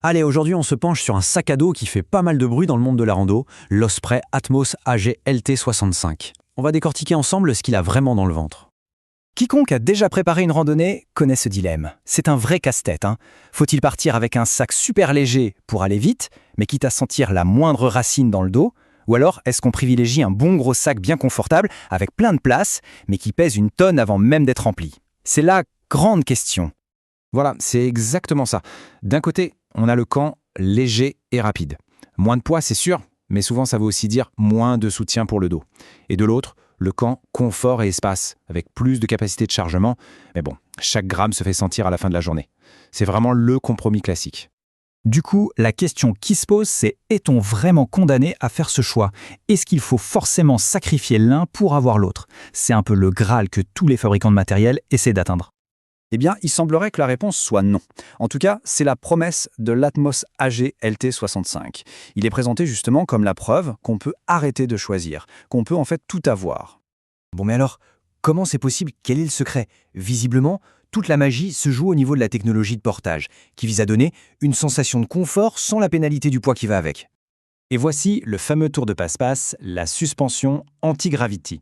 Allez, aujourd'hui on se penche sur un sac à dos qui fait pas mal de bruit dans le monde de la rando, l'Osprey Atmos AG LT65. On va décortiquer ensemble ce qu'il a vraiment dans le ventre. Quiconque a déjà préparé une randonnée connaît ce dilemme. C'est un vrai casse-tête. Faut-il partir avec un sac super léger pour aller vite, mais quitte à sentir la moindre racine dans le dos? Ou alors est-ce qu'on privilégie un bon gros sac bien confortable, avec plein de place, mais qui pèse une tonne avant même d'être rempli? C'est la grande question. Voilà, c'est exactement ça. D'un côté, on a le camp léger et rapide. Moins de poids, c'est sûr, mais souvent ça veut aussi dire moins de soutien pour le dos. Et de l'autre, le camp confort et espace, avec plus de capacité de chargement. Mais bon, chaque gramme se fait sentir à la fin de la journée. C'est vraiment le compromis classique. Du coup, la question qui se pose, c'est est-on vraiment condamné à faire ce choix? Est-ce qu'il faut forcément sacrifier l'un pour avoir l'autre? C'est un peu le Graal que tous les fabricants de matériel essaient d'atteindre. Eh bien, il semblerait que la réponse soit non. En tout cas, c'est la promesse de l'Atmos AG LT65. Il est présenté justement comme la preuve qu'on peut arrêter de choisir, qu'on peut en fait tout avoir. Bon mais alors, comment c'est possible? Quel est le secret? Visiblement, toute la magie se joue au niveau de la technologie de portage, qui vise à donner une sensation de confort sans la pénalité du poids qui va avec. Et voici le fameux tour de passe-passe, la suspension anti-gravity.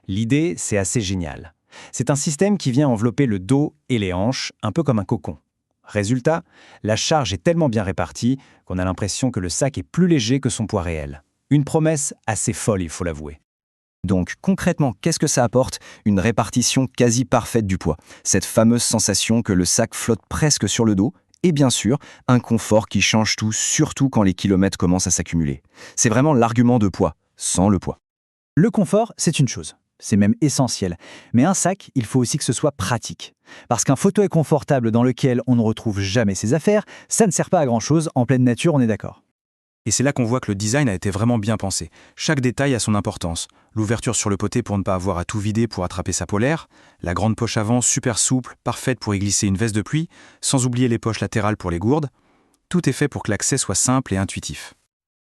L'idée, c'est assez génial. C'est un système qui vient envelopper le dos et les hanches, un peu comme un cocon. Résultat, la charge est tellement bien répartie qu'on a l'impression que le sac est plus léger que son poids réel. Une promesse assez folle, il faut l'avouer. Donc concrètement, qu'est-ce que ça apporte? Une répartition quasi parfaite du poids, cette fameuse sensation que le sac flotte presque sur le dos, et bien sûr, un confort qui change tout, surtout quand les kilomètres commencent à s'accumuler. C'est vraiment l'argument de poids, sans le poids. Le confort, c'est une chose. C'est même essentiel. Mais un sac, il faut aussi que ce soit pratique. Parce qu'un fauteuil confortable dans lequel on ne retrouve jamais ses affaires, ça ne sert pas à grand-chose en pleine nature, on est d'accord. Et c'est là qu'on voit que le design a été vraiment bien pensé. Chaque détail a son importance. L'ouverture sur le poté pour ne pas avoir à tout vider pour attraper sa polaire, la grande poche avant super souple, parfaite pour y glisser une veste de pluie, sans oublier les poches latérales pour les gourdes. Tout est fait pour que l'accès soit simple et intuitif.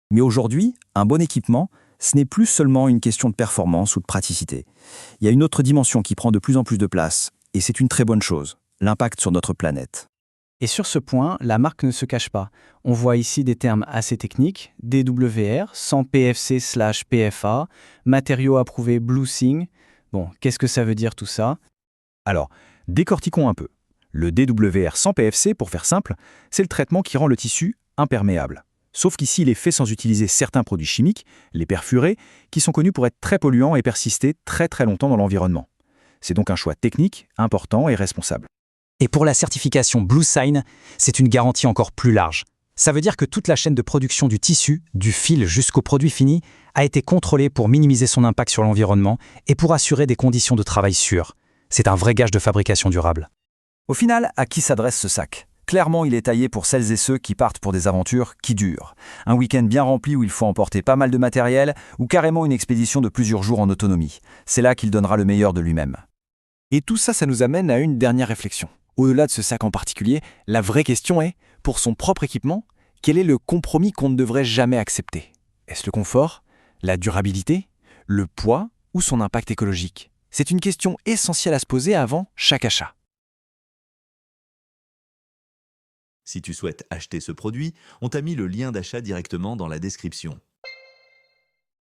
Mais aujourd'hui, un bon équipement, ce n'est plus seulement une question de performance ou de praticité. Il y a une autre dimension qui prend de plus en plus de place, et c'est une très bonne chose, l'impact sur notre planète. Et sur ce point, la marque ne se cache pas. On voit ici des termes assez techniques, DWR, sans PFC/PFA, matériaux approuvés BlueSign. Bon, qu'est-ce que ça veut dire tout ça? Alors, décortiquons un peu. Le DWR sans PFC, pour faire simple, c'est le traitement qui rend le tissu imperméable. Sauf qu'ici, il est fait sans utiliser certains produits chimiques, les perfurés, qui sont connus pour être très polluants et persister très très longtemps dans l'environnement. C'est donc un choix technique, important et responsable. Et pour la certification BlueSign, c'est une garantie encore plus large. Ça veut dire que toute la chaîne de production du tissu, du fil jusqu'au produit fini, a été contrôlée pour minimiser son impact sur l'environnement et pour assurer des conditions de travail sûres. C'est un vrai gage de fabrication durable. Au final, à qui s'adresse ce sac? Clairement, il est taillé pour celles et ceux qui partent pour des aventures qui durent. Un week-end bien rempli où il faut emporter pas mal de matériel ou carrément une expédition de plusieurs jours en autonomie. C'est là qu'il donnera le meilleur de lui-même. Et tout ça, ça nous amène à une dernière réflexion. Au-delà de ce sac en particulier, la vraie question est, pour son propre équipement, quel est le compromis qu'on ne devrait jamais accepter? Est-ce le confort, la durabilité, le poids ou son impact écologique? C'est une question essentielle à se poser avant chaque achat. Si tu souhaites acheter ce produit, on t'a mis le lien d'achat directement dans la description.